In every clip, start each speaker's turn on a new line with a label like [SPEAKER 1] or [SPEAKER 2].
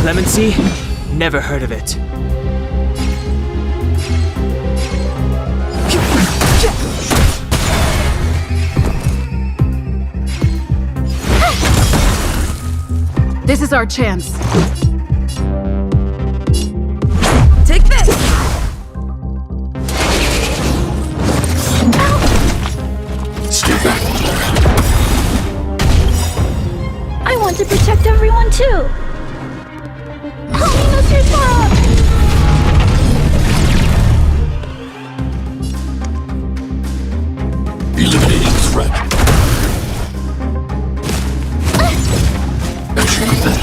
[SPEAKER 1] Clemency? Never heard of it.
[SPEAKER 2] This is our chance. Take this!
[SPEAKER 3] Stay back.
[SPEAKER 4] I want to protect everyone too. Help me, Mr. Frog!
[SPEAKER 3] Eliminating threat. Achieve that.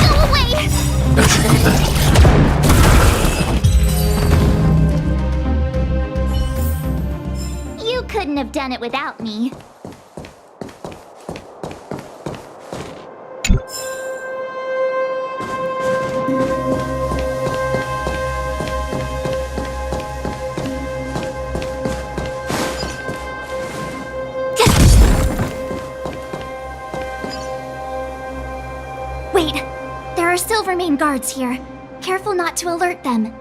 [SPEAKER 4] Go away!
[SPEAKER 3] Achieve that.
[SPEAKER 4] You couldn't have done it without me. Wait, there are Silvermane guards here. Careful not to alert them.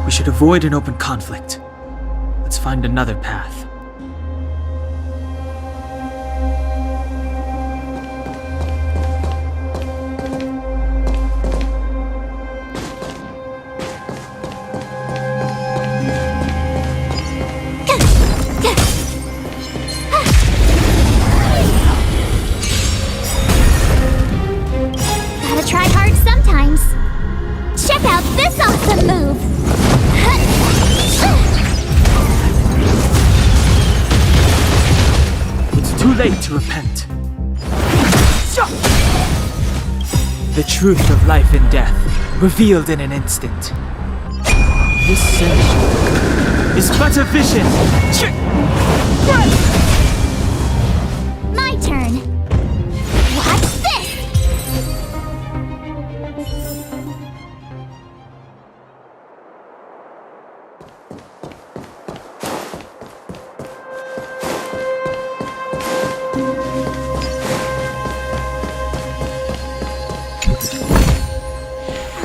[SPEAKER 1] We should avoid an open conflict. Let's find another path.
[SPEAKER 4] Gotta try hard sometimes. Check out this awesome move!
[SPEAKER 1] It's too late to repent. The truth of life and death, revealed in an instant. This century is but a vision.
[SPEAKER 4] My turn. Watch this!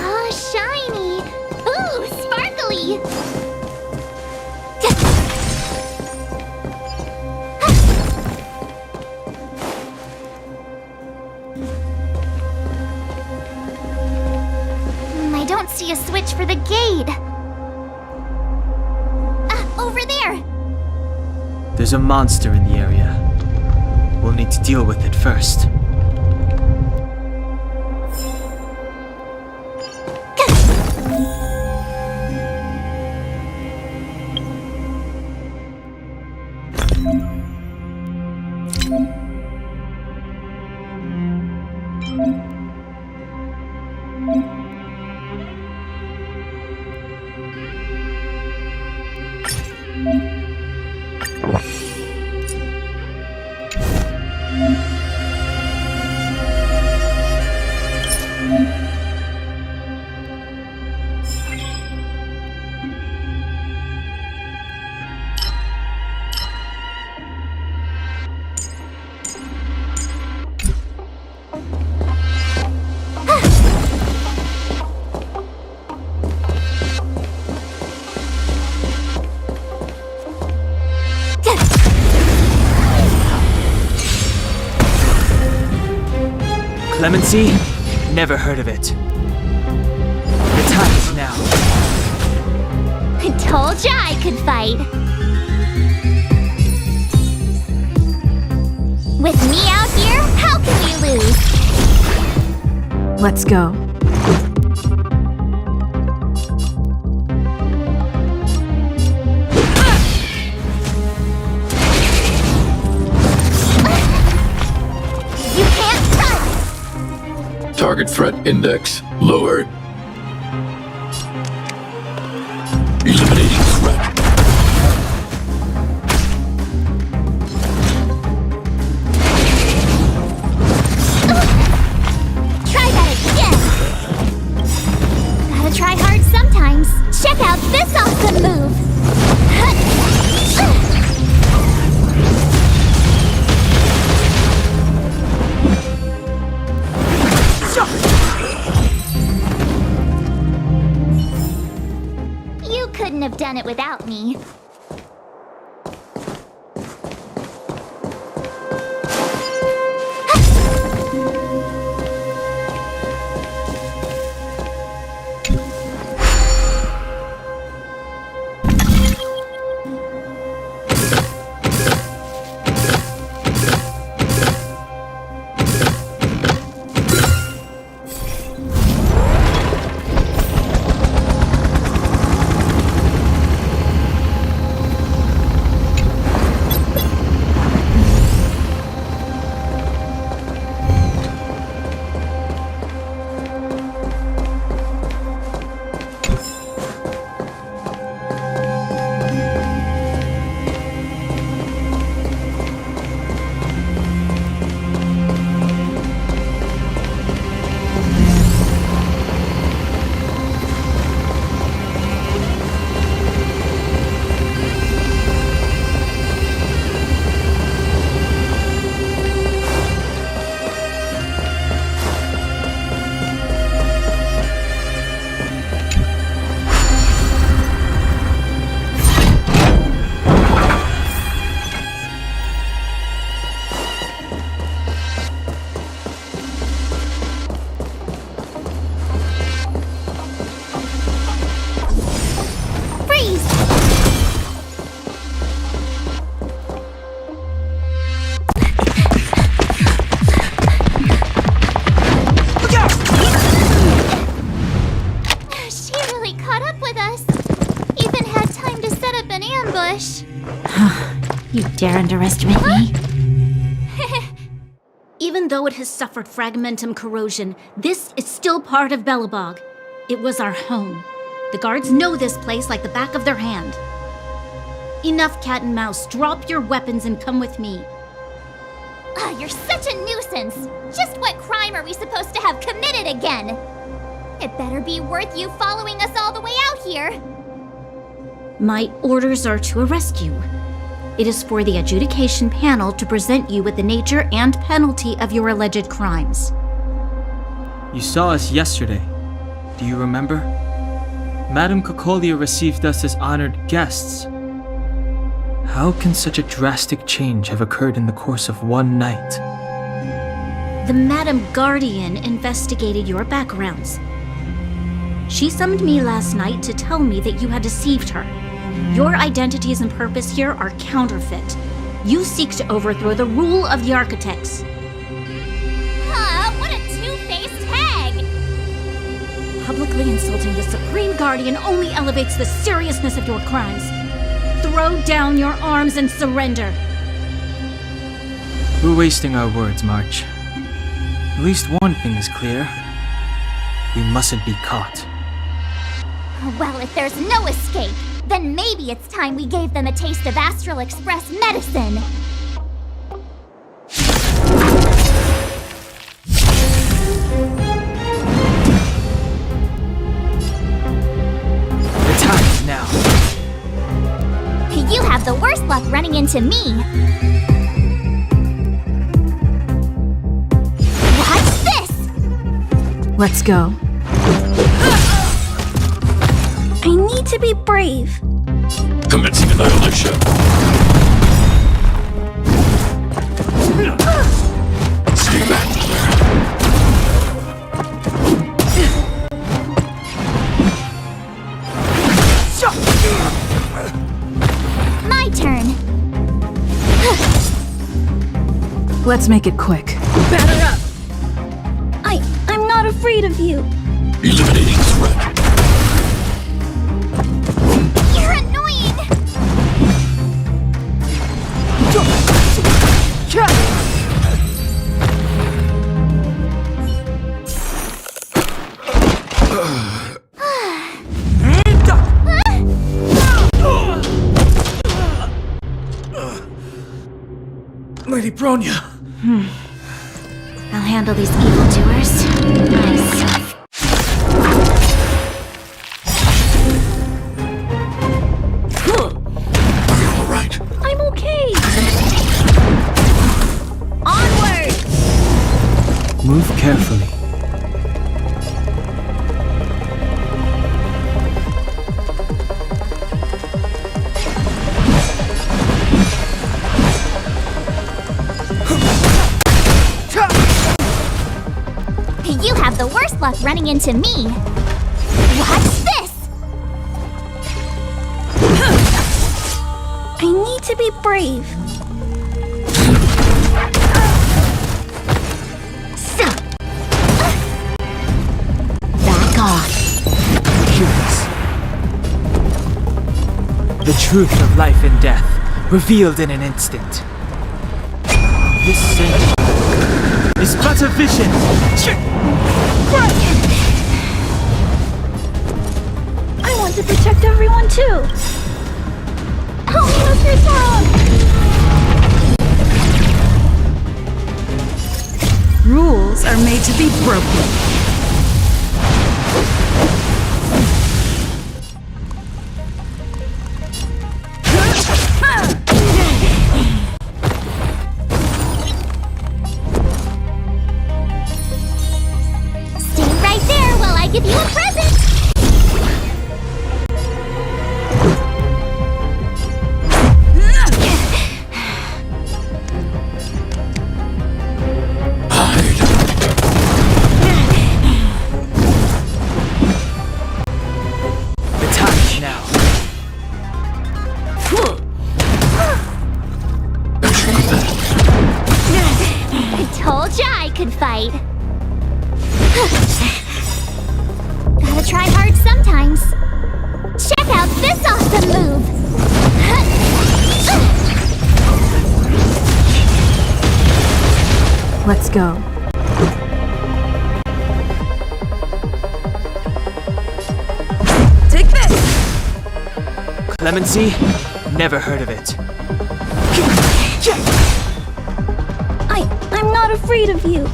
[SPEAKER 4] Oh, shiny! Ooh, sparkly! I don't see a switch for the gate. Over there!
[SPEAKER 1] There's a monster in the area. We'll need to deal with it first. Clemency? Never heard of it. The time is now.
[SPEAKER 4] Told ya I could fight. With me out here, how can we lose?
[SPEAKER 2] Let's go.
[SPEAKER 4] You can't touch!
[SPEAKER 3] Target threat index lowered. Eliminating threat.
[SPEAKER 4] Try that again! Gotta try hard sometimes. done it without me.
[SPEAKER 5] You dare underestimate me? Even though it has suffered fragmentum corrosion, this is still part of Belobog. It was our home. The guards know this place like the back of their hand. Enough cat and mouse. Drop your weapons and come with me.
[SPEAKER 4] You're such a nuisance! Just what crime are we supposed to have committed again? It better be worth you following us all the way out here!
[SPEAKER 5] My orders are to arrest you. It is for the adjudication panel to present you with the nature and penalty of your alleged crimes.
[SPEAKER 1] You saw us yesterday. Do you remember? Madame Cocolia received us as honored guests. How can such a drastic change have occurred in the course of one night?
[SPEAKER 5] The Madame Guardian investigated your backgrounds. She summoned me last night to tell me that you had deceived her. Your identities and purpose here are counterfeit. You seek to overthrow the rule of the architects.
[SPEAKER 4] What a two-faced hag!
[SPEAKER 5] Publicly insulting the Supreme Guardian only elevates the seriousness of your crimes. Throw down your arms and surrender.
[SPEAKER 1] We're wasting our words, March. At least one thing is clear. We mustn't be caught.
[SPEAKER 4] Well, if there's no escape, then maybe it's time we gave them a taste of Astral Express medicine.
[SPEAKER 1] The time is now.
[SPEAKER 4] You have the worst luck running into me. What's this?
[SPEAKER 2] Let's go.
[SPEAKER 6] I need to be brave.
[SPEAKER 3] Commencing annihilation. Stay back.
[SPEAKER 4] My turn.
[SPEAKER 2] Let's make it quick.
[SPEAKER 6] Batter up. I'm not afraid of you.
[SPEAKER 3] Eliminating threat.
[SPEAKER 4] You're annoying.
[SPEAKER 1] Lady Bronya!
[SPEAKER 5] I'll handle these evildoers. Nice.
[SPEAKER 3] Are you all right?
[SPEAKER 6] I'm okay.
[SPEAKER 4] Onward!
[SPEAKER 1] Move carefully.
[SPEAKER 4] the worst luck running into me. Watch this!
[SPEAKER 6] I need to be brave.
[SPEAKER 5] Back off.
[SPEAKER 1] Curious. The truth of life and death, revealed in an instant. This sin is but a vision.
[SPEAKER 6] I want to protect everyone too. Help me if you're wrong.
[SPEAKER 2] Rules are made to be broken.
[SPEAKER 4] Stay right there while I give you a present!
[SPEAKER 1] The time now.
[SPEAKER 4] I told ya I could fight. Gotta try hard sometimes. Check out this awesome move!
[SPEAKER 2] Let's go. Take this!
[SPEAKER 1] Clemency? Never heard of it.
[SPEAKER 6] I'm not afraid of you.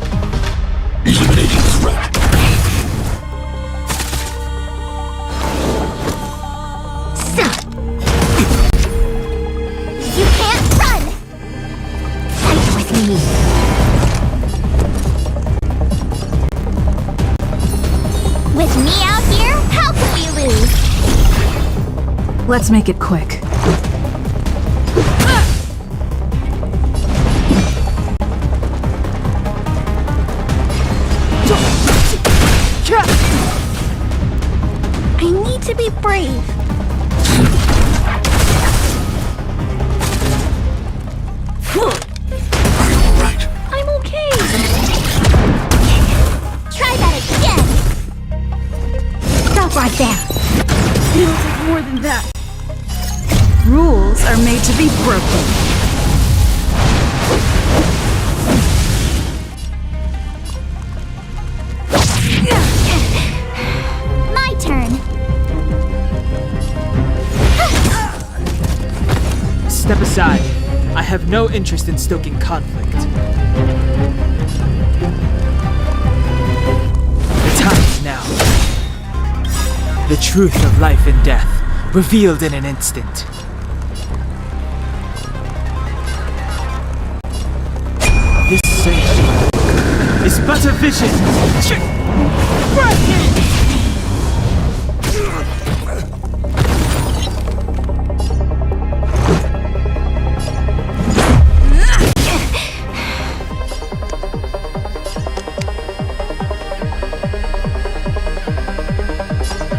[SPEAKER 3] Eliminating threat.
[SPEAKER 4] You can't run! Fight with me! With me out here, how can we lose?
[SPEAKER 2] Let's make it quick.
[SPEAKER 6] I need to be brave.
[SPEAKER 3] Are you alright?
[SPEAKER 6] I'm okay.
[SPEAKER 4] Try that again!
[SPEAKER 6] Stop right there.
[SPEAKER 2] It'll take more than that. Rules are made to be broken.
[SPEAKER 4] My turn!
[SPEAKER 1] Step aside. I have no interest in stoking conflict. The time is now. The truth of life and death, revealed in an instant. This sin is but a vision.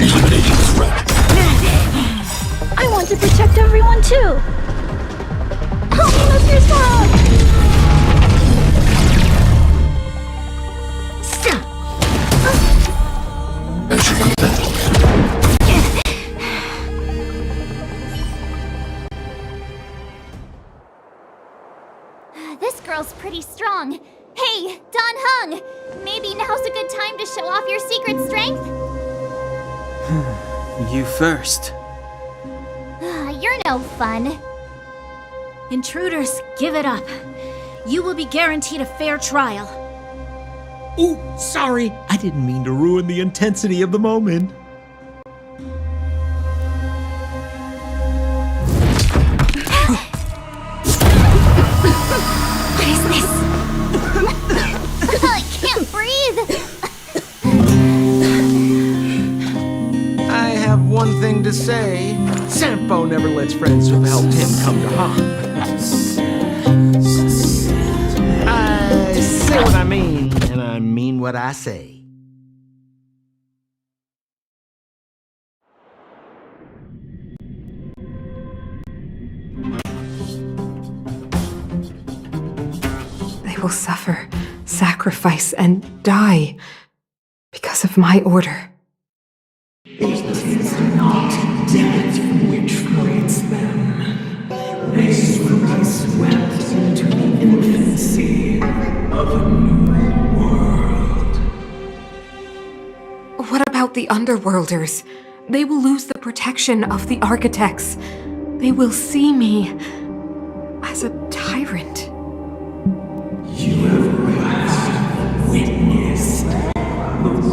[SPEAKER 3] Eliminating threat.
[SPEAKER 6] I want to protect everyone too. Help me if you're wrong.
[SPEAKER 3] As you command.
[SPEAKER 4] This girl's pretty strong. Hey, Don Hung! Maybe now's a good time to show off your secret strength?
[SPEAKER 1] You first.
[SPEAKER 4] You're no fun.
[SPEAKER 5] Intruders, give it up. You will be guaranteed a fair trial.
[SPEAKER 7] Ooh, sorry. I didn't mean to ruin the intensity of the moment.
[SPEAKER 4] What is this? I can't breathe!
[SPEAKER 7] I have one thing to say. Sampo never lets friends who've helped him come to harm. I say what I mean, and I mean what I say.
[SPEAKER 8] They will suffer, sacrifice, and die because of my order.
[SPEAKER 7] It is not death which frees them. They will be swept into the infancy of a new world.
[SPEAKER 8] What about the Underworlders? They will lose the protection of the Architects. They will see me as a tyrant.
[SPEAKER 7] You have last witnessed the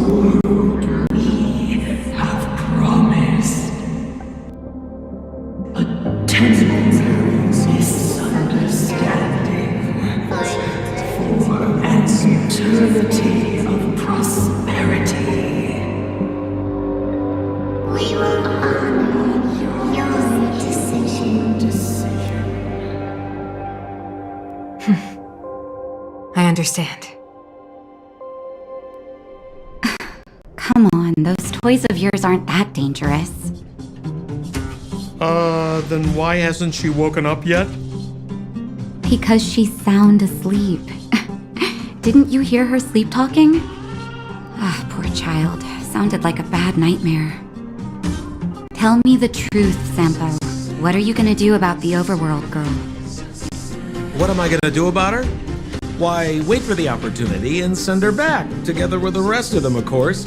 [SPEAKER 7] world we have promised. A temporary misunderstanding for an eternity of prosperity.
[SPEAKER 4] We will honor your decision.
[SPEAKER 8] I understand.
[SPEAKER 9] Come on, those toys of yours aren't that dangerous.
[SPEAKER 7] Then why hasn't she woken up yet?
[SPEAKER 9] Because she's sound asleep. Didn't you hear her sleep talking? Ah, poor child. Sounded like a bad nightmare. Tell me the truth, Sampo. What are you gonna do about the overworld girl?
[SPEAKER 7] What am I gonna do about her? Why, wait for the opportunity and send her back, together with the rest of them, of course.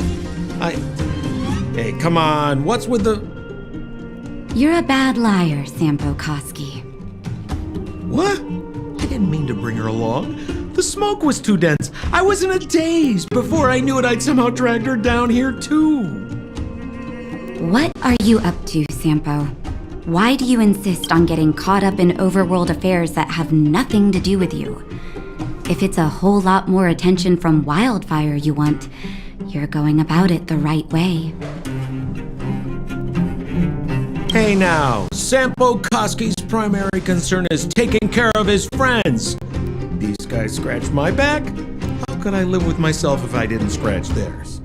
[SPEAKER 7] Hey, come on, what's with the...
[SPEAKER 9] You're a bad liar, Sampo Koski.
[SPEAKER 7] What? I didn't mean to bring her along. The smoke was too dense. I was in a daze. Before I knew it, I'd somehow dragged her down here, too.
[SPEAKER 9] What are you up to, Sampo? Why do you insist on getting caught up in overworld affairs that have nothing to do with you? If it's a whole lot more attention from Wildfire you want, you're going about it the right way.
[SPEAKER 7] Hey now, Sampo Koski's primary concern is taking care of his friends. These guys scratched my back. How could I live with myself if I didn't scratch theirs?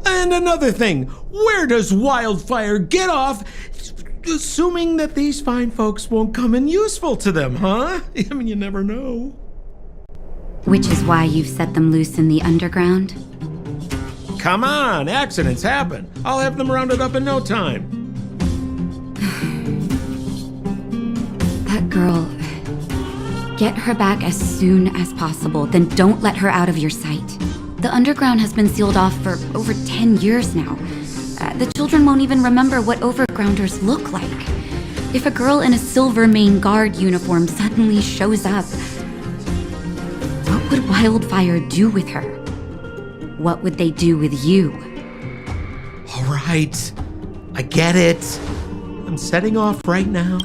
[SPEAKER 7] And another thing, where does Wildfire get off assuming that these fine folks won't come in useful to them, huh? I mean, you never know.
[SPEAKER 9] Which is why you've set them loose in the underground?
[SPEAKER 7] Come on, accidents happen. I'll have them rounded up in no time.
[SPEAKER 9] That girl, get her back as soon as possible, then don't let her out of your sight. The underground has been sealed off for over 10 years now. The children won't even remember what overgrounders look like. If a girl in a silver main guard uniform suddenly shows up, what would Wildfire do with her? What would they do with you?
[SPEAKER 7] All right, I get it. I'm setting off right now.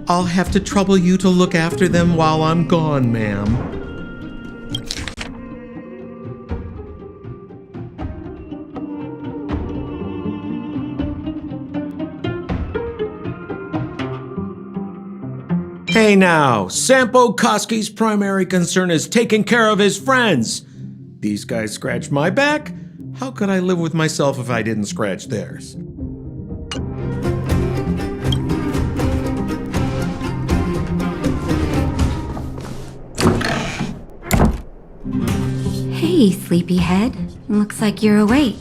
[SPEAKER 7] I'll have to trouble you to look after them while I'm gone, ma'am. Hey now, Sampo Koski's primary concern is taking care of his friends. These guys scratched my back. How could I live with myself if I didn't scratch theirs?
[SPEAKER 9] Hey, sleepyhead. Looks like you're awake.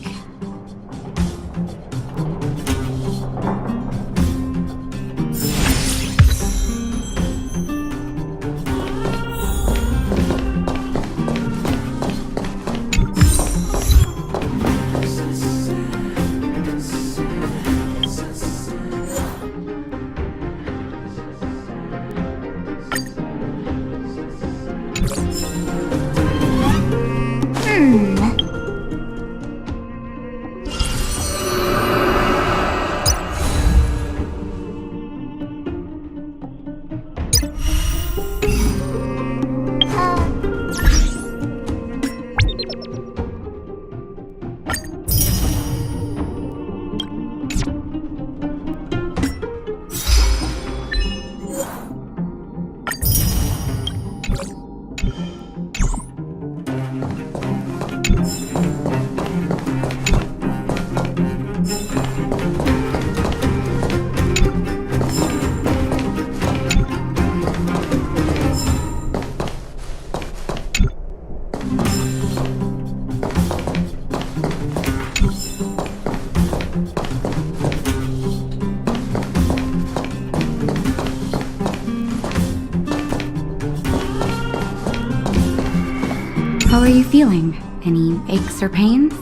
[SPEAKER 9] How are you feeling? Any aches or pains?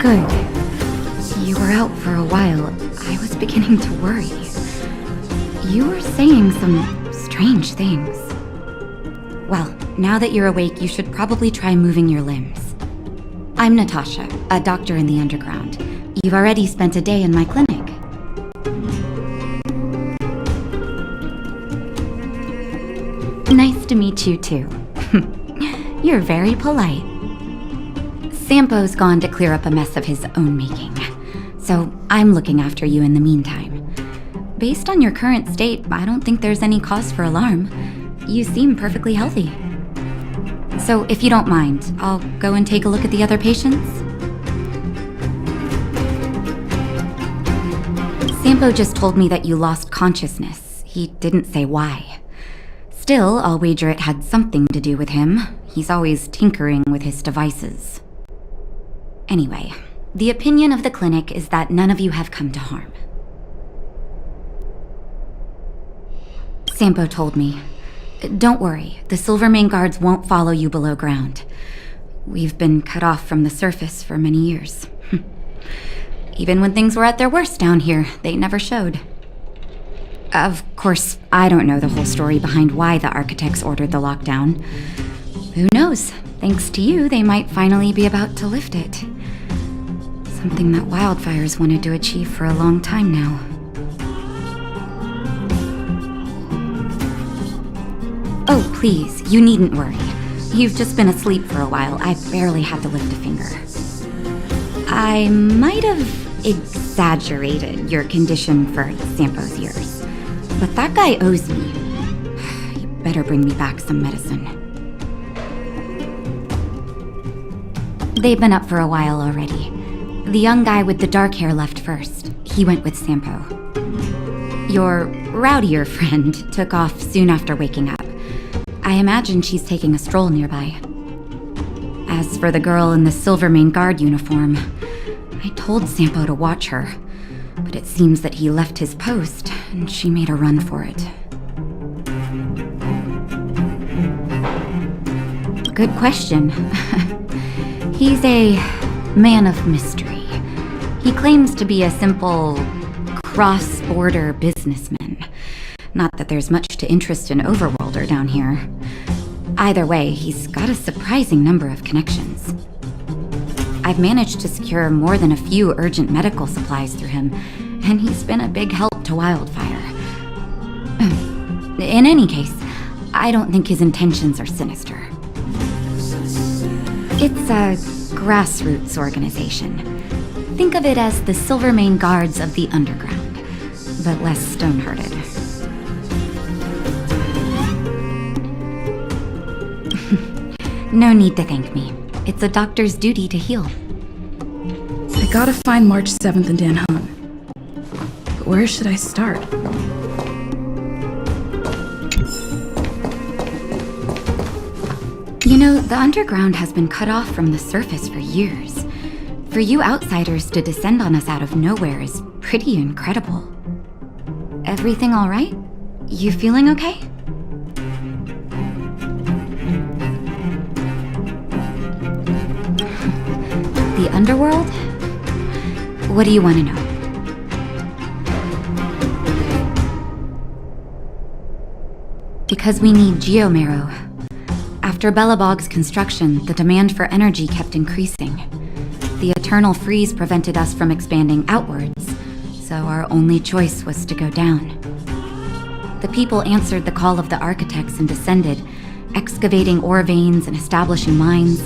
[SPEAKER 9] Good. You were out for a while. I was beginning to worry. You were saying some strange things. Well, now that you're awake, you should probably try moving your limbs. I'm Natasha, a doctor in the underground. You've already spent a day in my clinic. Nice to meet you, too. You're very polite. Sampo's gone to clear up a mess of his own making, so I'm looking after you in the meantime. Based on your current state, I don't think there's any cause for alarm. You seem perfectly healthy. So if you don't mind, I'll go and take a look at the other patients. Sampo just told me that you lost consciousness. He didn't say why. Still, I'll wager it had something to do with him. He's always tinkering with his devices. Anyway, the opinion of the clinic is that none of you have come to harm. Sampo told me. Don't worry, the Silvermane guards won't follow you below ground. We've been cut off from the surface for many years. Even when things were at their worst down here, they never showed. Of course, I don't know the whole story behind why the architects ordered the lockdown. Who knows? Thanks to you, they might finally be about to lift it. Something that wildfires wanted to achieve for a long time now. Oh, please, you needn't worry. You've just been asleep for a while. I barely had to lift a finger. I might have exaggerated your condition for Sampo's years. But that guy owes me. You better bring me back some medicine. They've been up for a while already. The young guy with the dark hair left first. He went with Sampo. Your rowdier friend took off soon after waking up. I imagine she's taking a stroll nearby. As for the girl in the Silvermane guard uniform, I told Sampo to watch her. But it seems that he left his post, and she made a run for it. Good question. He's a man of mystery. He claims to be a simple, cross-border businessman. Not that there's much to interest an overworlder down here. Either way, he's got a surprising number of connections. I've managed to secure more than a few urgent medical supplies through him, and he's been a big help to Wildfire. In any case, I don't think his intentions are sinister. It's a grassroots organization. Think of it as the Silvermane Guards of the Underground, but less stone-hearted. No need to thank me. It's a doctor's duty to heal.
[SPEAKER 2] I gotta find March 7th and Dan Hone. But where should I start?
[SPEAKER 9] You know, the underground has been cut off from the surface for years. For you outsiders to descend on us out of nowhere is pretty incredible. Everything all right? You feeling okay? The underworld? What do you want to know? Because we need geomarrow. After Belobog's construction, the demand for energy kept increasing. The eternal freeze prevented us from expanding outwards, so our only choice was to go down. The people answered the call of the architects and descended, excavating ore veins and establishing mines.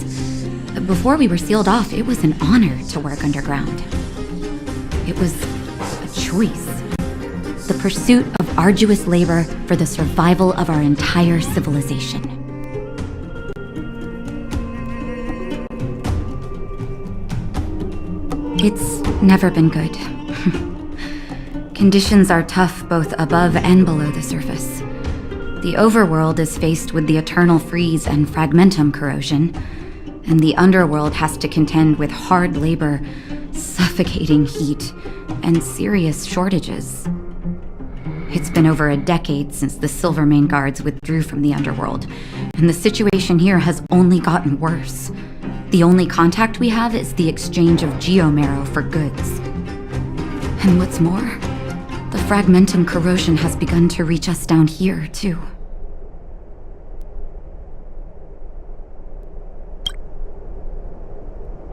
[SPEAKER 9] Before we were sealed off, it was an honor to work underground. It was a choice. The pursuit of arduous labor for the survival of our entire civilization. It's never been good. Conditions are tough both above and below the surface. The overworld is faced with the eternal freeze and fragmentum corrosion, and the underworld has to contend with hard labor, suffocating heat, and serious shortages. It's been over a decade since the Silvermane guards withdrew from the underworld, and the situation here has only gotten worse. The only contact we have is the exchange of geomarrow for goods. And what's more, the fragmentum corrosion has begun to reach us down here, too.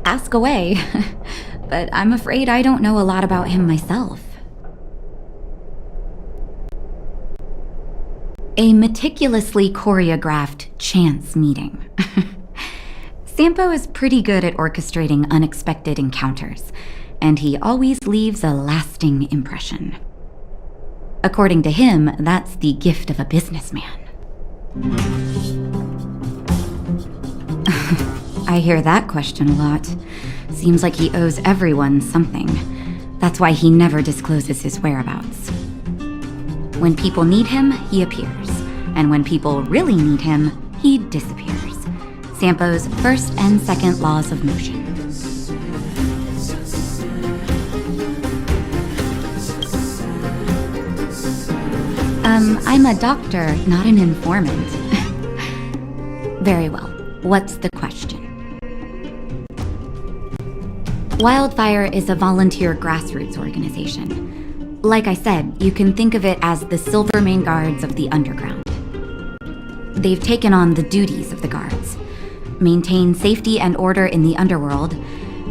[SPEAKER 9] Ask away, but I'm afraid I don't know a lot about him myself. A meticulously choreographed chance meeting. Sampo is pretty good at orchestrating unexpected encounters, and he always leaves a lasting impression. According to him, that's the gift of a businessman. I hear that question a lot. Seems like he owes everyone something. That's why he never discloses his whereabouts. When people need him, he appears. And when people really need him, he disappears. Sampo's first and second laws of motion. I'm a doctor, not an informant. Very well. What's the question? Wildfire is a volunteer grassroots organization. Like I said, you can think of it as the Silvermane Guards of the Underground. They've taken on the duties of the guards, maintain safety and order in the underworld,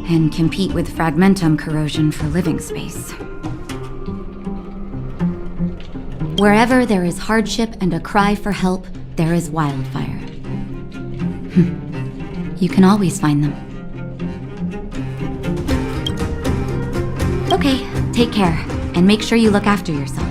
[SPEAKER 9] and compete with fragmentum corrosion for living space. Wherever there is hardship and a cry for help, there is wildfire. You can always find them. Okay, take care, and make sure you look after yourself.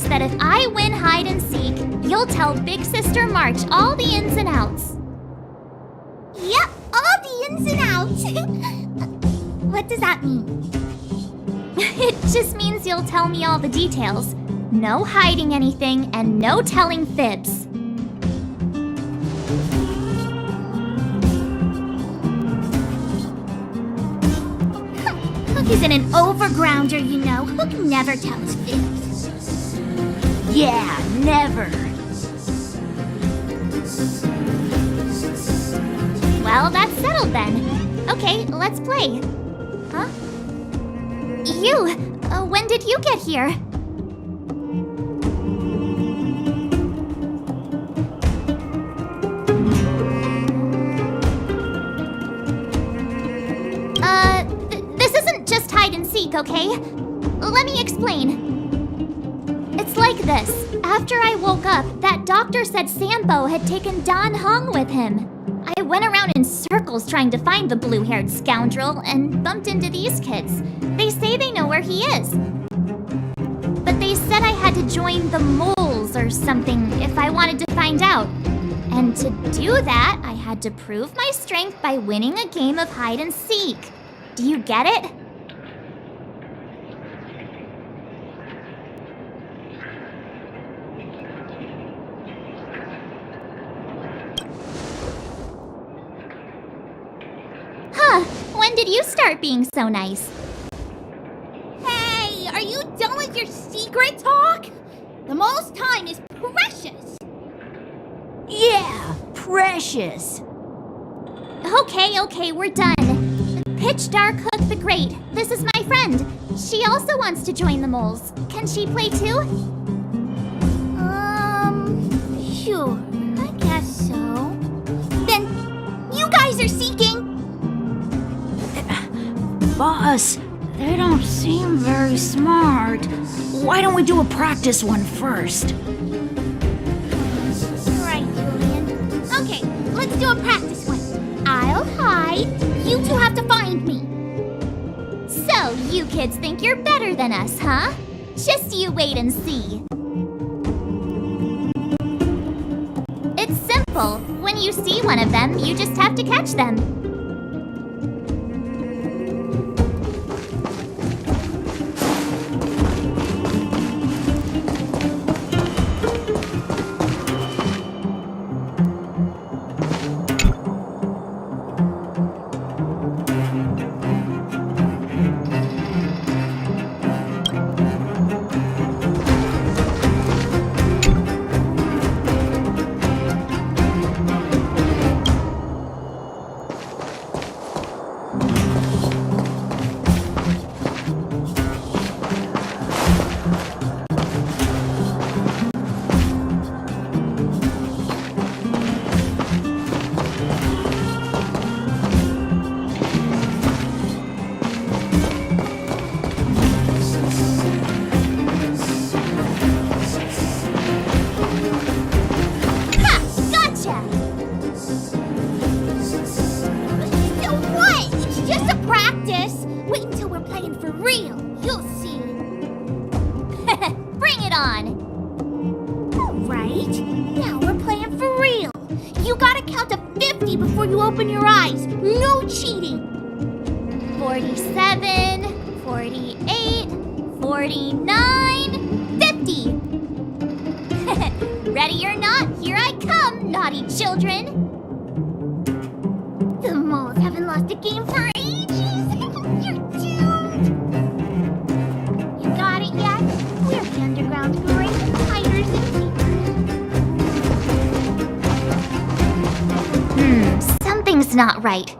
[SPEAKER 4] That if I win hide and seek, you'll tell Big Sister March all the ins and outs.
[SPEAKER 6] Yep, all the ins and outs. What does that mean?
[SPEAKER 4] It just means you'll tell me all the details. No hiding anything and no telling fibs.
[SPEAKER 6] Hook isn't an overgrounder, you know. Hook never tells fibs. Yeah, never.
[SPEAKER 4] Well, that's settled then. Okay, let's play. Huh? You! When did you get here? This isn't just hide and seek, okay? Let me explain. It's like this. After I woke up, that doctor said Sampo had taken Dan Hong with him. I went around in circles trying to find the blue-haired scoundrel and bumped into these kids. They say they know where he is. But they said I had to join the moles or something if I wanted to find out. And to do that, I had to prove my strength by winning a game of hide and seek. Do you get it? start being so nice.
[SPEAKER 6] Hey, are you done with your secret talk? The mole's time is precious.
[SPEAKER 5] Yeah, precious.
[SPEAKER 4] Okay, we're done. Pitch Dark Hook the Great. This is my friend. She also wants to join the moles. Can she play too?
[SPEAKER 6] Sure, I guess so. Then, you guys are seeking.
[SPEAKER 5] Boss, they don't seem very smart. Why don't we do a practice one first?
[SPEAKER 6] Right, Julian. Okay, let's do a practice one. I'll hide. You two have to find me.
[SPEAKER 4] So, you kids think you're better than us, huh? Just you wait and see. It's simple. When you see one of them, you just have to catch them.
[SPEAKER 6] Before you open your eyes. No cheating.
[SPEAKER 4] 47, 48, 49, 50. Ready or not, here I come, naughty children.
[SPEAKER 6] The moles haven't lost a game for ages. You're doomed. You got it yet? We're the underground's greatest hiders and seekers.
[SPEAKER 4] Something's not right.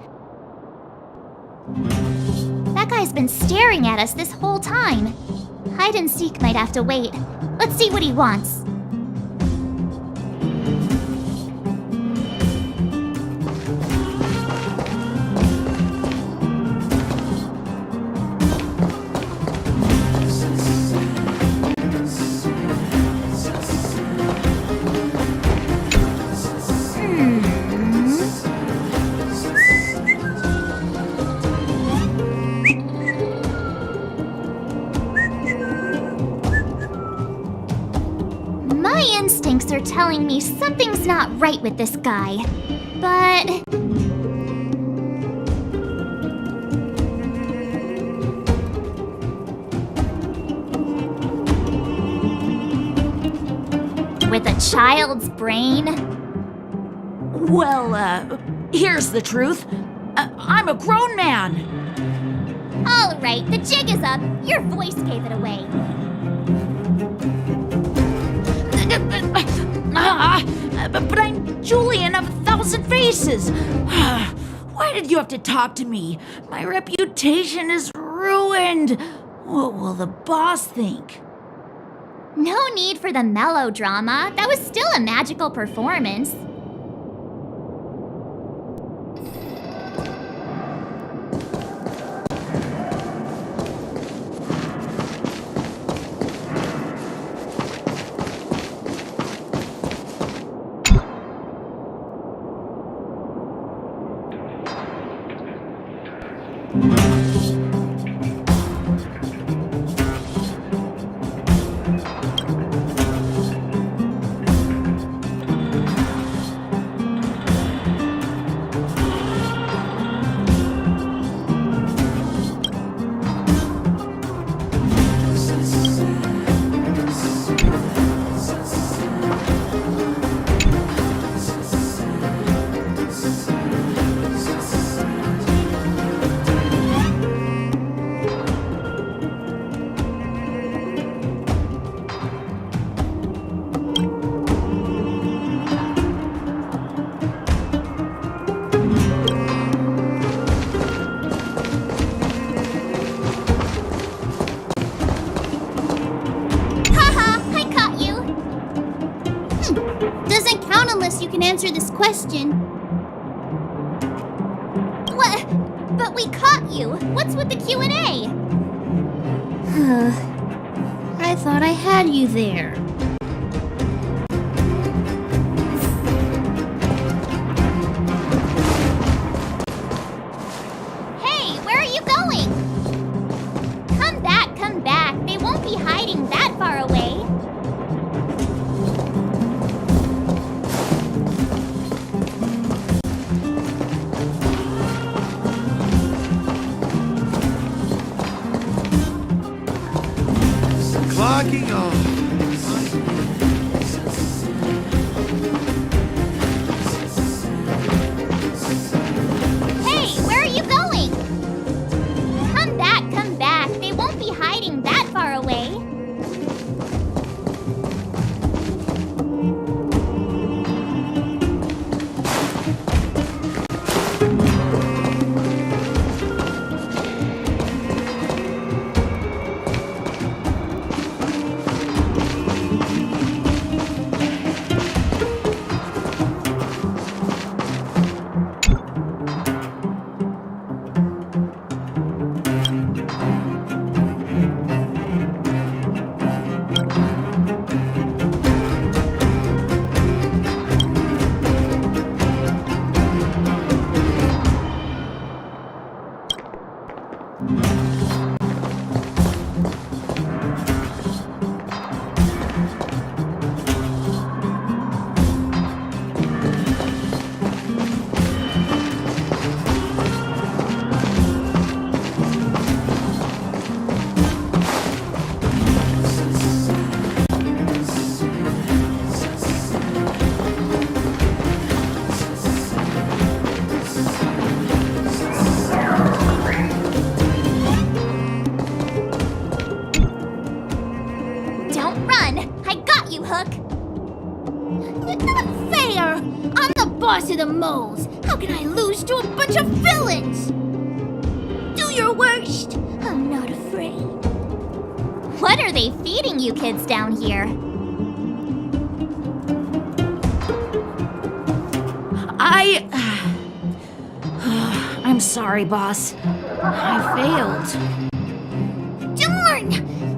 [SPEAKER 4] That guy's been staring at us this whole time. Hide and seek might have to wait. Let's see what he wants. Instincts are telling me something's not right with this guy, but... with a child's brain?
[SPEAKER 5] Well, here's the truth. I'm a grown man.
[SPEAKER 4] All right, the jig is up. Your voice gave it away.
[SPEAKER 5] But I'm Julian of 1,000 Faces. Why did you have to talk to me? My reputation is ruined. What will the boss think?
[SPEAKER 4] No need for the melodrama. That was still a magical performance.
[SPEAKER 6] question.
[SPEAKER 4] What? But we caught you. What's with the Q&A?
[SPEAKER 6] I thought I had you there.
[SPEAKER 4] Hey, where are you going? Come back, come back. They won't be hiding that far away.
[SPEAKER 7] Clogging off.
[SPEAKER 4] Hey, where are you going? Come back, come back. They won't be hiding that far away. Don't run. I got you, Hook.
[SPEAKER 6] It's not fair! I'm the boss of the moles! How can I lose to a bunch of villains? Do your worst! I'm not afraid.
[SPEAKER 4] What are they feeding you kids down here?
[SPEAKER 5] I'm sorry, boss. I failed.
[SPEAKER 6] Darn!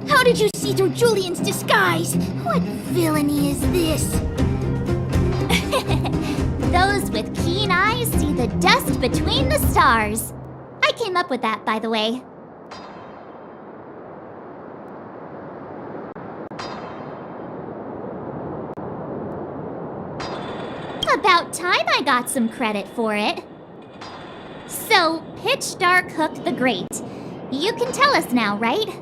[SPEAKER 6] How did you see through Julian's disguise? What villainy is this?
[SPEAKER 4] Those with keen eyes see the dust between the stars. I came up with that, by the way. About time I got some credit for it. So, Pitch Dark Hook the Great. You can tell us now, right?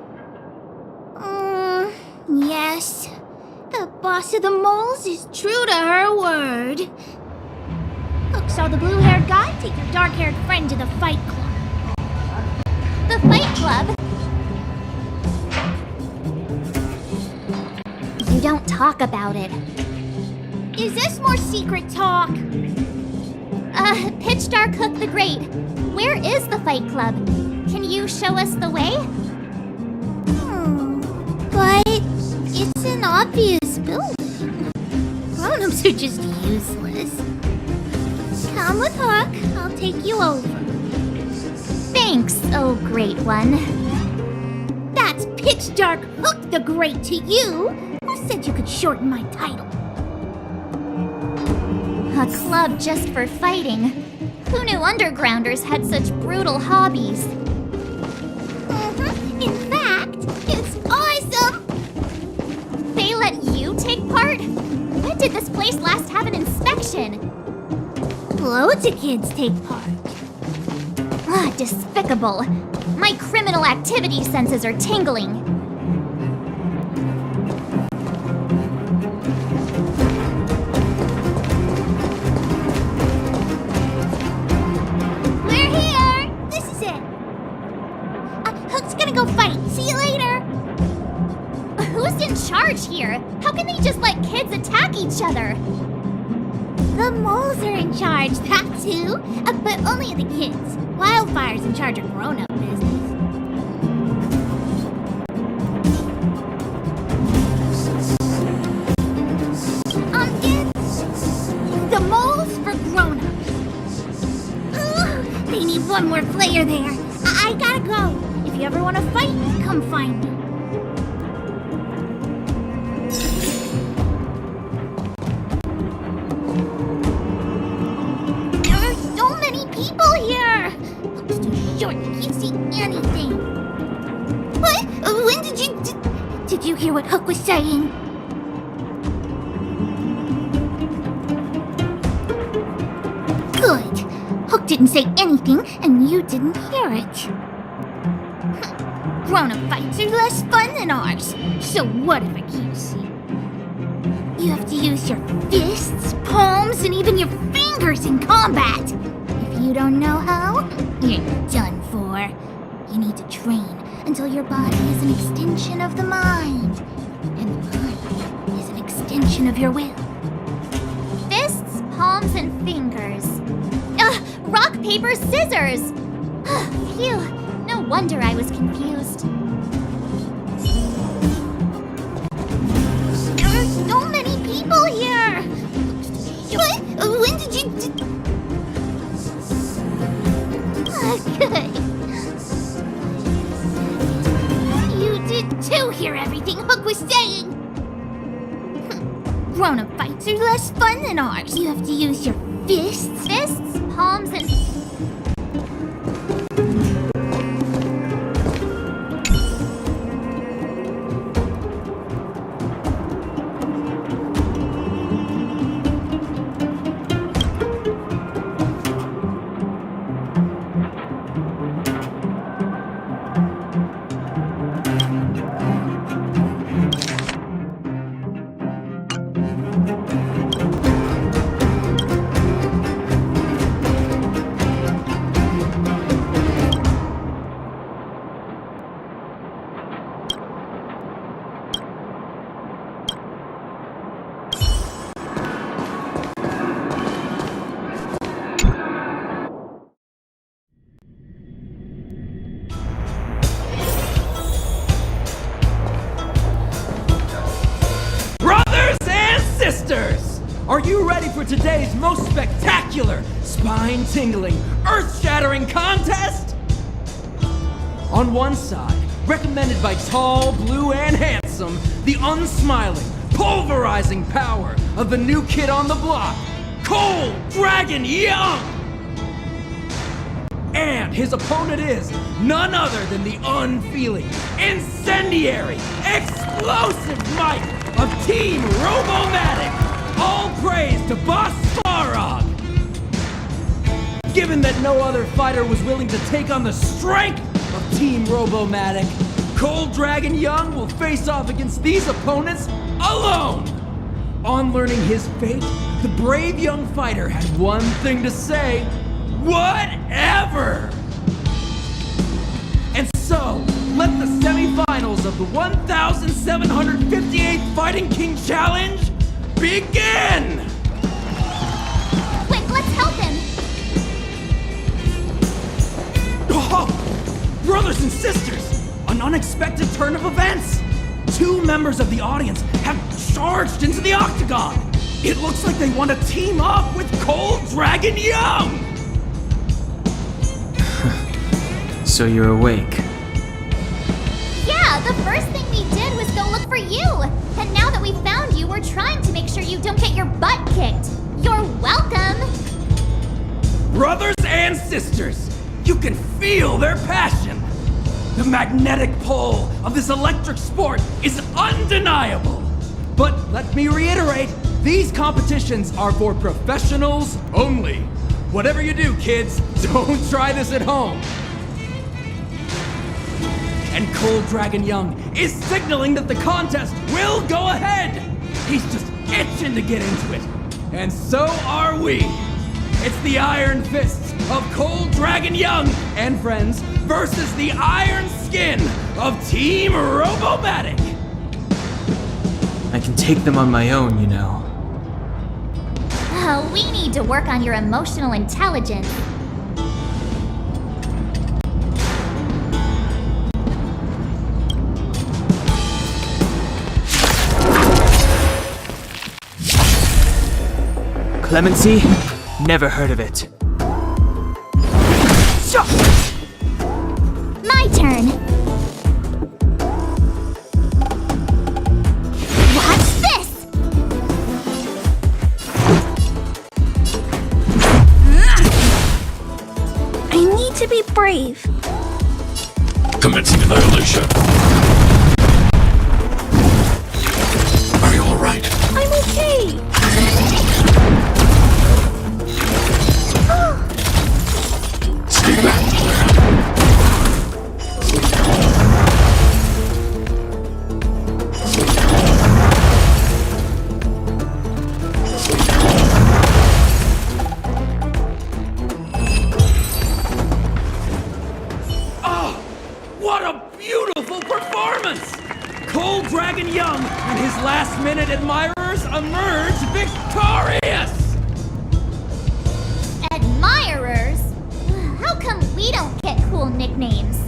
[SPEAKER 6] Yes. The boss of the moles is true to her word. Hook saw the blue-haired guy take your dark-haired friend to the fight club.
[SPEAKER 4] The Fight Club? You don't talk about it.
[SPEAKER 6] Is this more secret talk?
[SPEAKER 4] Pitch Dark Hook the Great. Where is the Fight Club? Can you show us the way?
[SPEAKER 6] But it's an obvious building. Grown-ups are just useless. Come with Hook. I'll take you over.
[SPEAKER 4] Thanks, oh great one.
[SPEAKER 6] That's Pitch Dark Hook the Great to you. Who said you could shorten my title?
[SPEAKER 4] A club just for fighting. Who knew undergrounders had such brutal hobbies?
[SPEAKER 6] In fact, it's awesome!
[SPEAKER 4] They let you take part? When did this place last have an inspection?
[SPEAKER 6] Loads of kids take part.
[SPEAKER 4] Despicable. My criminal activity senses are tingling.
[SPEAKER 6] We're here! This is it. Hook's gonna go fight. See you later.
[SPEAKER 4] Who's in charge here? How can they just let kids attack each other?
[SPEAKER 6] The moles are in charge, that too. But only the kids. Wildfire's in charge of grown-up business. Kids? The moles for one more player there. I gotta go. If you ever want to fight, come find me. There are so many people here. Hook's too short, you can't see anything. What? When did you... Did you hear what Hook was saying? Good. Hook didn't say anything, and you didn't hear it. Grown-up fights are less fun than ours. So what if I can't see? You have to use your fists, palms, and even your fingers in combat. If you don't know how, you're done for. You need to train until your body is an extension of the mind. And the mind is an extension of your will.
[SPEAKER 4] Fists, palms, and fingers. Rock, paper, scissors! Phew, no wonder I was confused.
[SPEAKER 6] There are so many people here! What? When did you...
[SPEAKER 4] Good.
[SPEAKER 6] You did too hear everything Hook was saying! Grown-up fights are less fun than ours. You have to use your fists,
[SPEAKER 4] palms, and...
[SPEAKER 10] Are you ready for today's most spectacular, spine-tingling, earth-shattering contest? On one side, recommended by tall, blue, and handsome, the unsmiling, pulverizing power of the new kid on the block, Cold Dragon Young! And his opponent is none other than the unfeeling, incendiary, explosive might of Team Robomatic! All praise to Boss Farog! Given that no other fighter was willing to take on the strength of Team Robomatic, Cold Dragon Young will face off against these opponents alone! On learning his fate, the brave young fighter had one thing to say: whatever! And so, let the semifinals of the 1758th Fighting King Challenge begin!
[SPEAKER 4] Quick, let's help him!
[SPEAKER 10] Oh, brothers and sisters, an unexpected turn of events! Two members of the audience have charged into the octagon! It looks like they want to team up with Cold Dragon Young!
[SPEAKER 1] So you're awake.
[SPEAKER 4] Yeah, the first thing we did was go look for you! And now that we found you, we're trying to make sure you don't get your butt kicked. You're welcome!
[SPEAKER 10] Brothers and sisters, you can feel their passion. The magnetic pull of this electric sport is undeniable. But let me reiterate, these competitions are for professionals only. Whatever you do, kids, don't try this at home. And Cold Dragon Young is signaling that the contest will go ahead! He's just itching to get into it. And so are we! It's the Iron Fists of Cold Dragon Young and friends versus the Iron Skin of Team Robomatic!
[SPEAKER 1] I can take them on my own, you know.
[SPEAKER 4] Oh, we need to work on your emotional intelligence.
[SPEAKER 1] Clemency? Never heard of it.
[SPEAKER 3] Violation. Are you alright?
[SPEAKER 5] I'm okay.
[SPEAKER 3] Stay back, Claire.
[SPEAKER 10] What a beautiful performance! Cold Dragon Young and his last-minute admirers emerge victorious!
[SPEAKER 4] Admirers? How come we don't get cool nicknames?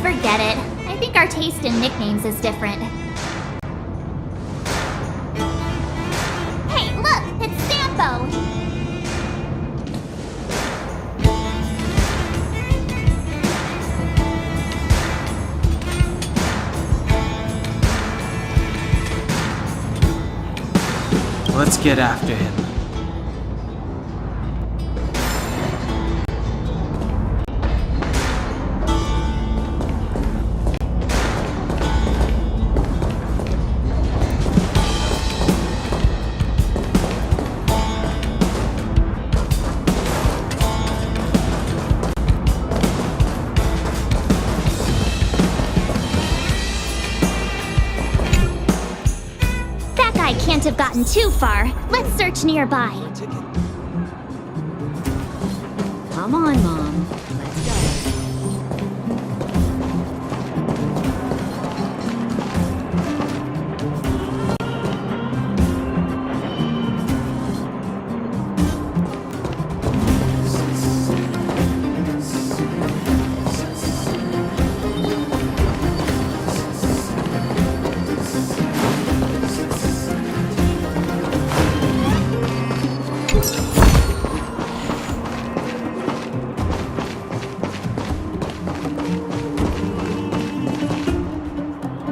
[SPEAKER 4] Forget it. I think our taste in nicknames is different. Hey, look! It's Sampo!
[SPEAKER 1] Let's get after him.
[SPEAKER 4] Can't have gotten too far. Let's search nearby.
[SPEAKER 5] Come on, Mom. Let's go.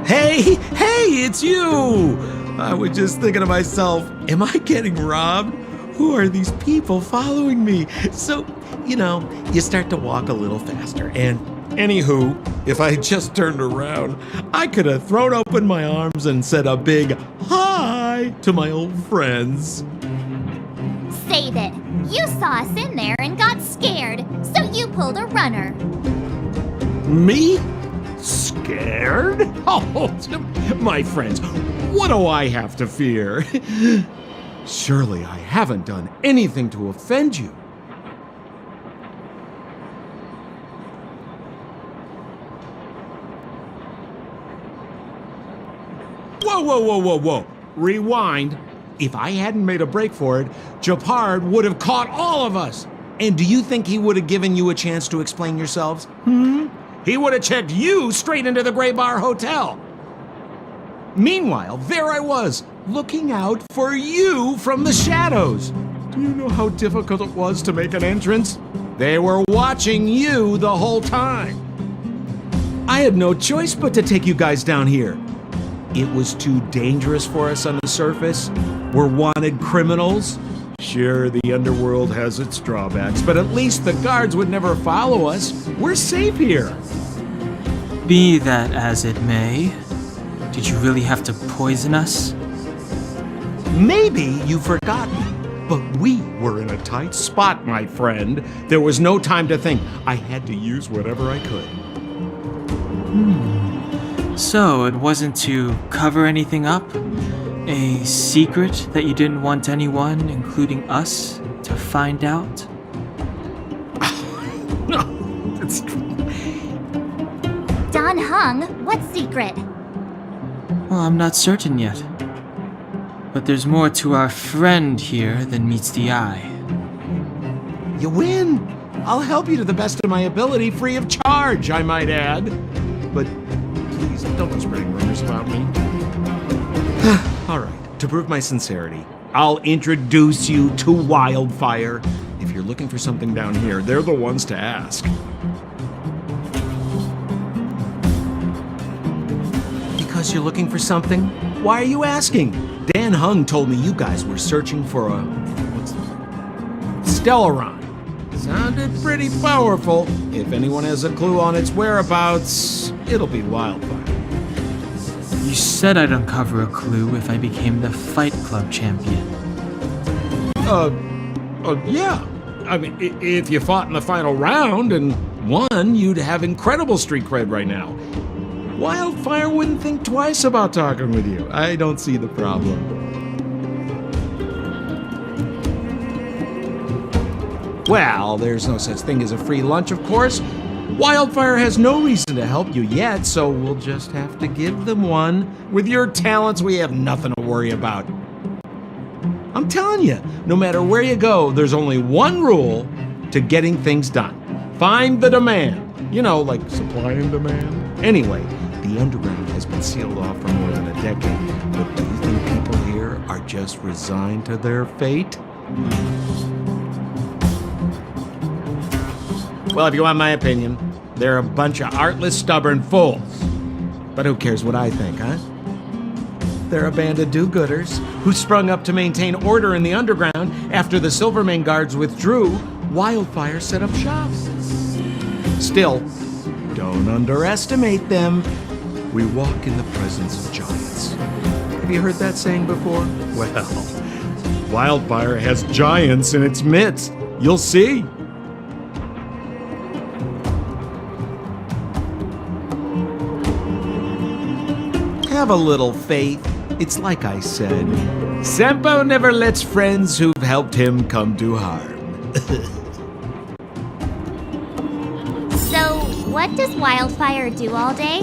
[SPEAKER 7] Hey, it's you! I was just thinking to myself, am I getting robbed? Who are these people following me? So, you start to walk a little faster. And anywho, if I had just turned around, I could have thrown open my arms and said a big hi to my old friends.
[SPEAKER 4] Save it. You saw us in there and got scared, so you pulled a runner.
[SPEAKER 7] Me? Scared? Oh, my friends, what do I have to fear? Surely I haven't done anything to offend you. Whoa. Rewind. If I hadn't made a break for it, Japard would have caught all of us. And do you think he would have given you a chance to explain yourselves? He would have checked you straight into the Gray Bar Hotel. Meanwhile, there I was, looking out for you from the shadows. Do you know how difficult it was to make an entrance? They were watching you the whole time. I had no choice but to take you guys down here. It was too dangerous for us on the surface. We're wanted criminals. Sure, the underworld has its drawbacks, but at least the guards would never follow us. We're safe here.
[SPEAKER 1] Be that as it may, did you really have to poison us?
[SPEAKER 7] Maybe you've forgotten, but we were in a tight spot, my friend. There was no time to think. I had to use whatever I could.
[SPEAKER 1] So it wasn't to cover anything up? A secret that you didn't want anyone, including us, to find out?
[SPEAKER 7] No, it's...
[SPEAKER 4] Don Hung, what secret?
[SPEAKER 1] Well, I'm not certain yet. But there's more to our friend here than meets the eye.
[SPEAKER 7] You win. I'll help you to the best of my ability, free of charge, I might add. But please, don't go spreading rumors about me. All right, to prove my sincerity, I'll introduce you to Wildfire. If you're looking for something down here, they're the ones to ask. because you're looking for something? Why are you asking? Dan Hung told me you guys were searching for a... Stellaron. Sounded pretty powerful. If anyone has a clue on its whereabouts, it'll be Wildfire.
[SPEAKER 1] You said I'd uncover a clue if I became the Fight Club champion.
[SPEAKER 7] Yeah. I mean, if you fought in the final round and won, you'd have incredible street cred right now. Wildfire wouldn't think twice about talking with you. I don't see the problem. Well, there's no such thing as a free lunch, of course. Wildfire has no reason to help you yet, so we'll just have to give them one. With your talents, we have nothing to worry about. I'm telling you, no matter where you go, there's only one rule to getting things done. Find the demand. You know, like supply and demand. Anyway, the underground has been sealed off for more than a decade, but do you think people here are just resigned to their fate? Well, if you want my opinion, they're a bunch of artless, stubborn fools. But who cares what I think, huh? They're a band of do-gooders who sprung up to maintain order in the underground after the Silvermane guards withdrew. Wildfire set up shop. Still, don't underestimate them. We walk in the presence of giants. Have you heard that saying before? Well, Wildfire has giants in its midst. You'll see. Have a little faith. It's like I said, Sampo never lets friends who've helped him come to harm.
[SPEAKER 4] So, what does Wildfire do all day?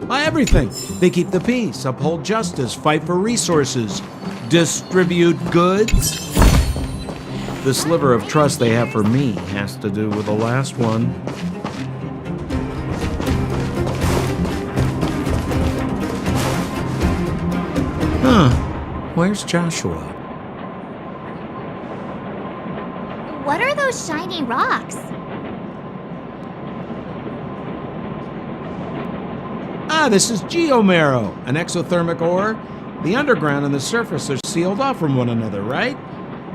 [SPEAKER 7] Everything. They keep the peace, uphold justice, fight for resources, distribute goods. The sliver of trust they have for me has to do with the last one. Where's Joshua?
[SPEAKER 4] What are those shiny rocks?
[SPEAKER 7] This is geomarrow, an exothermic ore. The underground and the surface are sealed off from one another, right?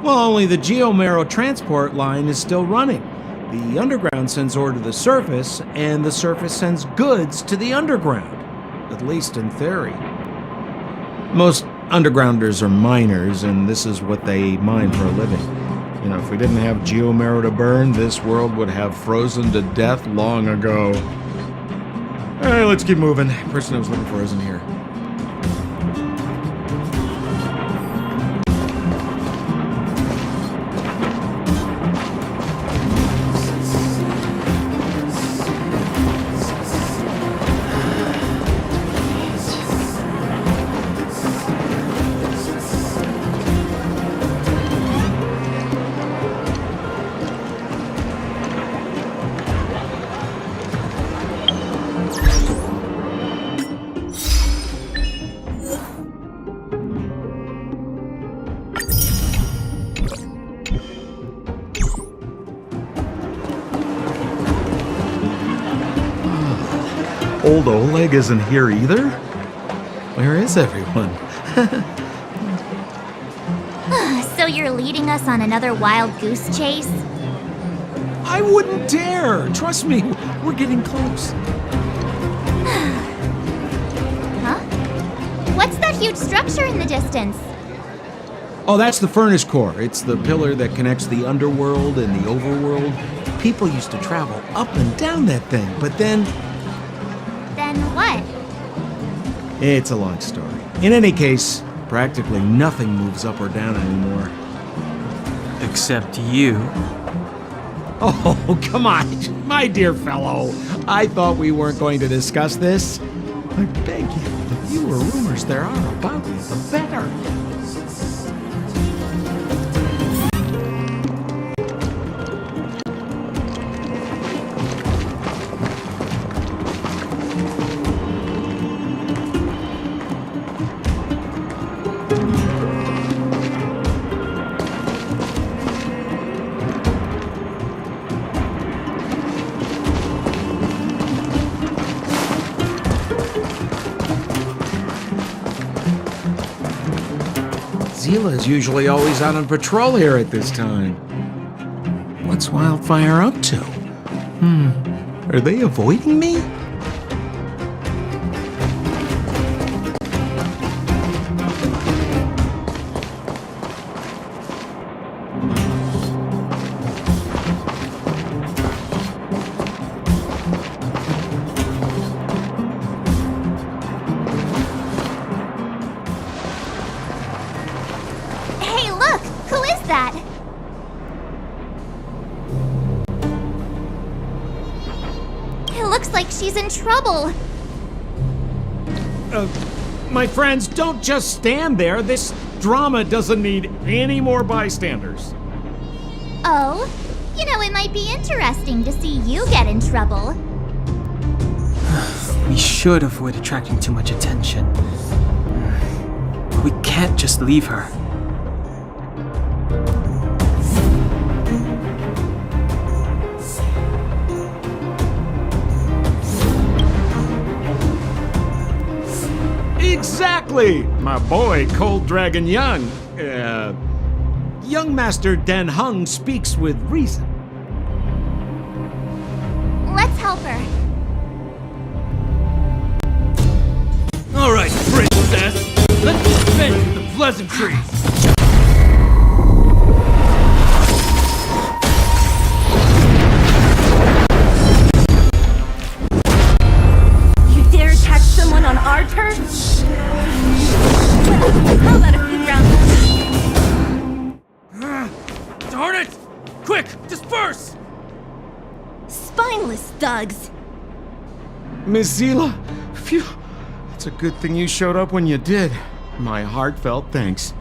[SPEAKER 7] Well, only the geomarrow transport line is still running. The underground sends ore to the surface, and the surface sends goods to the underground. At least in theory. Most undergrounders are miners, and this is what they mine for a living. You know, if we didn't have geomarrow to burn, this world would have frozen to death long ago. All right, let's keep moving. The person I was looking for isn't here. Old Oleg isn't here either? Where is everyone?
[SPEAKER 4] So you're leading us on another wild goose chase?
[SPEAKER 7] I wouldn't dare! Trust me, we're getting close.
[SPEAKER 4] Huh? What's that huge structure in the distance?
[SPEAKER 7] Oh, that's the furnace core. It's the pillar that connects the underworld and the overworld. People used to travel up and down that thing, but then...
[SPEAKER 4] Then what?
[SPEAKER 7] It's a long story. In any case, practically nothing moves up or down anymore.
[SPEAKER 1] Except you.
[SPEAKER 7] Oh, come on, my dear fellow. I thought we weren't going to discuss this. I beg you, the fewer rumors there are about me, the better. Zila's usually always out on patrol here at this time. What's Wildfire up to? Are they avoiding me?
[SPEAKER 4] Hey, look! Who is that? It looks like she's in trouble.
[SPEAKER 7] My friends, don't just stand there. This drama doesn't need any more bystanders.
[SPEAKER 4] Oh? You know, it might be interesting to see you get in trouble.
[SPEAKER 1] We should avoid attracting too much attention. We can't just leave her.
[SPEAKER 7] Exactly! My boy, Cold Dragon Young. Young Master Den Hung speaks with reason.
[SPEAKER 4] Let's help her.
[SPEAKER 10] All right, princess. Let's dispense with the pleasantries.
[SPEAKER 6] You dare attack someone on our turf? How about a few rounds?
[SPEAKER 10] Darn it! Quick, disperse!
[SPEAKER 6] Spineless thugs.
[SPEAKER 7] Miss Zila, phew. It's a good thing you showed up when you did. My heartfelt thanks.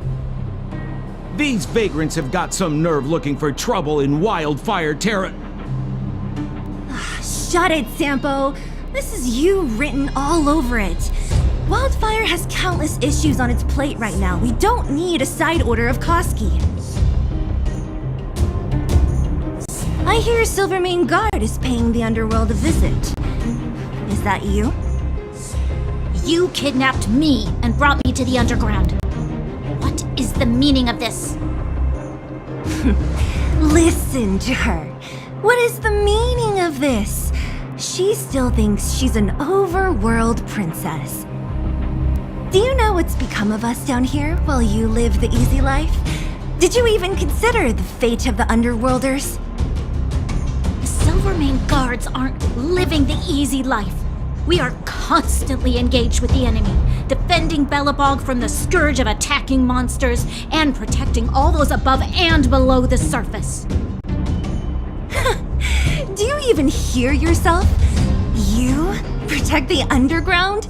[SPEAKER 7] These vagrants have got some nerve looking for trouble in Wildfire Terra.
[SPEAKER 6] Shut it, Sampo. This is you written all over it. Wildfire has countless issues on its plate right now. We don't need a side order of Koski. I hear Silvermane Guard is paying the underworld a visit. Is that you?
[SPEAKER 5] You kidnapped me and brought me to the underground. What is the meaning of this?
[SPEAKER 6] Listen to her. What is the meaning of this? She still thinks she's an overworld princess. Do you know what's become of us down here while you live the easy life? Did you even consider the fate of the underworlders?
[SPEAKER 5] The Silvermane Guards aren't living the easy life. We are constantly engaged with the enemy, defending Belobog from the scourge of attacking monsters and protecting all those above and below the surface.
[SPEAKER 6] Do you even hear yourself? You protect the underground?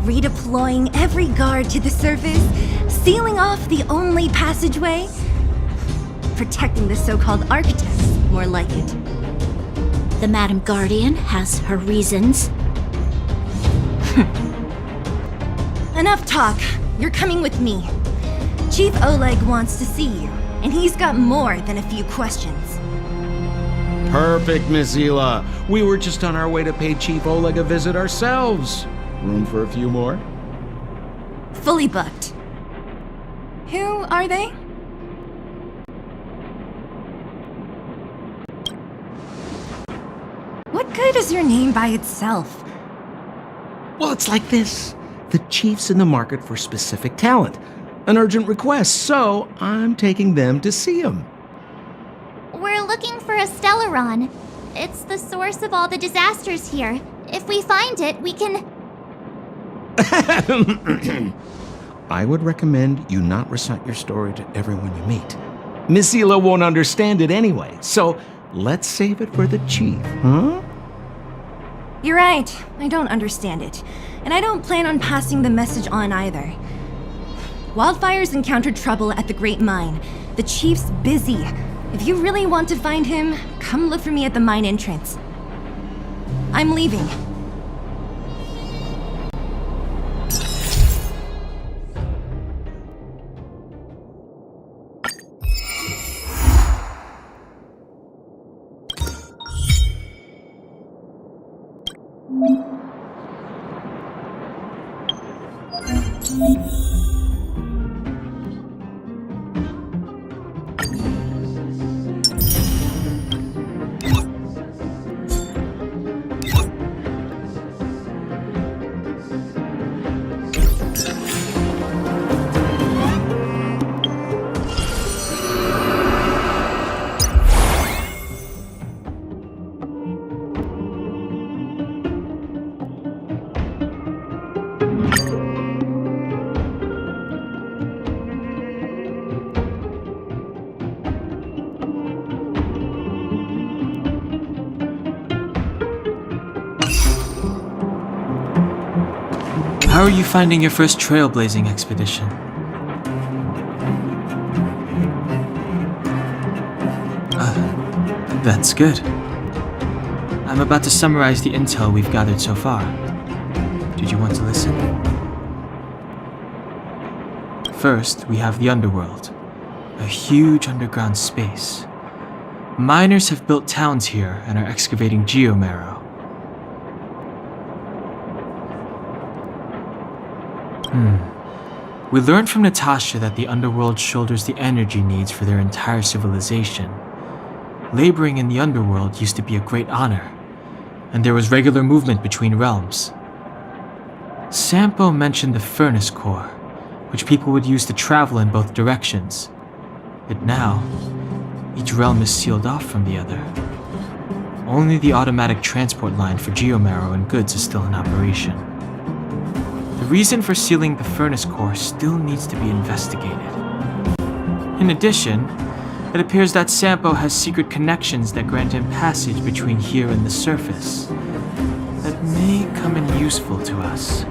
[SPEAKER 6] Redeploying every guard to the surface? Sealing off the only passageway? Protecting the so-called architects, more like it.
[SPEAKER 5] The Madam Guardian has her reasons.
[SPEAKER 6] Enough talk. You're coming with me. Chief Oleg wants to see you, and he's got more than a few questions.
[SPEAKER 7] Perfect, Miss Zila. We were just on our way to pay Chief Oleg a visit ourselves. Room for a few more?
[SPEAKER 6] Fully booked. Who are they? What good is your name by itself?
[SPEAKER 7] Well, it's like this. The chief's in the market for specific talent. An urgent request, so I'm taking them to see him.
[SPEAKER 4] We're looking for a Stellaron. It's the source of all the disasters here. If we find it, we can...
[SPEAKER 7] I would recommend you not recite your story to everyone you meet. Miss Zila won't understand it anyway, so let's save it for the chief, huh?
[SPEAKER 6] You're right. I don't understand it. And I don't plan on passing the message on either. Wildfire's encountered trouble at the Great Mine. The chief's busy. If you really want to find him, come look for me at the mine entrance. I'm leaving.
[SPEAKER 1] How are you finding your first trailblazing expedition? That's good. I'm about to summarize the intel we've gathered so far. Did you want to listen? First, we have the underworld, a huge underground space. Miners have built towns here and are excavating geomarrow. We learned from Natasha that the underworld shoulders the energy needs for their entire civilization. Laboring in the underworld used to be a great honor, and there was regular movement between realms. Sampo mentioned the furnace core, which people would use to travel in both directions. But now, each realm is sealed off from the other. Only the automatic transport line for geomarrow and goods is still in operation. The reason for sealing the furnace core still needs to be investigated. In addition, it appears that Sampo has secret connections that grant him passage between here and the surface that may come in useful to us.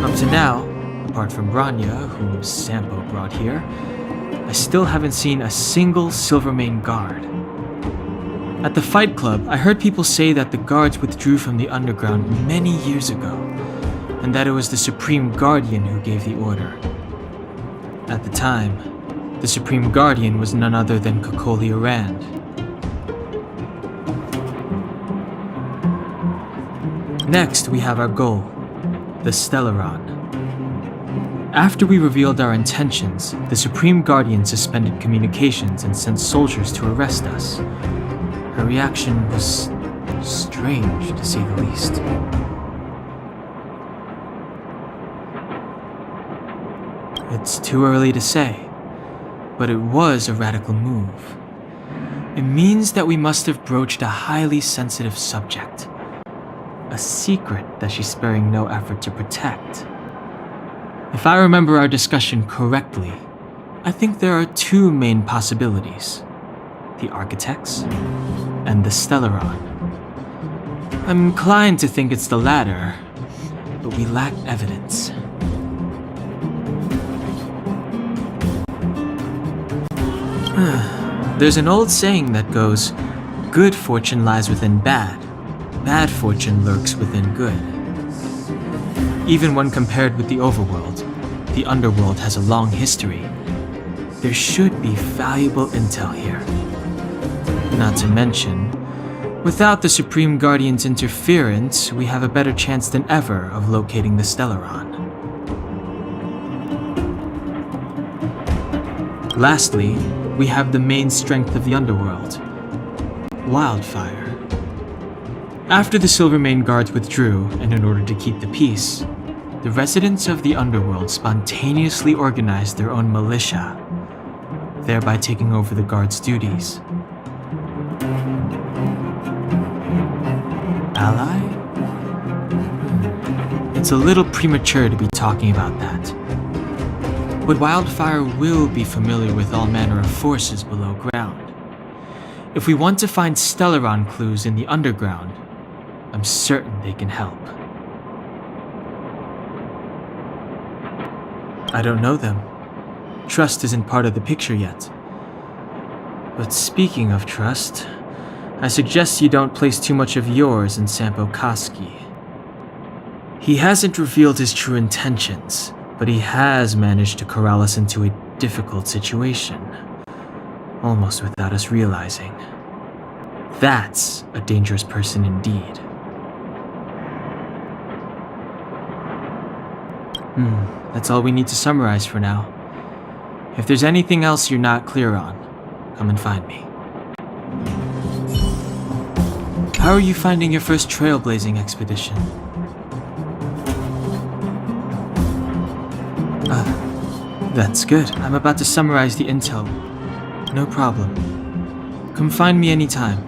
[SPEAKER 1] Up to now, apart from Bronya, whom Sampo brought here, I still haven't seen a single Silvermane guard. At the Fight Club, I heard people say that the guards withdrew from the underground many years ago, and that it was the Supreme Guardian who gave the order. At the time, the Supreme Guardian was none other than Cocolia Rand. Next, we have our goal, the Stellaron. After we revealed our intentions, the Supreme Guardian suspended communications and sent soldiers to arrest us. Her reaction was strange, to say the least. It's too early to say, but it was a radical move. It means that we must have broached a highly sensitive subject, a secret that she's sparing no effort to protect. If I remember our discussion correctly, I think there are two main possibilities: the Architects and the Stellaron. I'm inclined to think it's the latter, but we lack evidence. There's an old saying that goes, good fortune lies within bad, bad fortune lurks within good. Even when compared with the overworld, the underworld has a long history. There should be valuable intel here. Not to mention, without the Supreme Guardian's interference, we have a better chance than ever of locating the Stellaron. Lastly, we have the main strength of the underworld, wildfire. After the Silvermane guards withdrew, and in order to keep the peace, the residents of the underworld spontaneously organized their own militia, thereby taking over the guards' duties. Ally? It's a little premature to be talking about that. But Wildfire will be familiar with all manner of forces below ground. If we want to find Stellaron clues in the underground, I'm certain they can help. I don't know them. Trust isn't part of the picture yet. But speaking of trust, I suggest you don't place too much of yours in Sampo Koski. He hasn't revealed his true intentions, but he has managed to corral us into a difficult situation, almost without us realizing. That's a dangerous person indeed. That's all we need to summarize for now. If there's anything else you're not clear on, come and find me. How are you finding your first trailblazing expedition? That's good. I'm about to summarize the intel. No problem. Come find me anytime.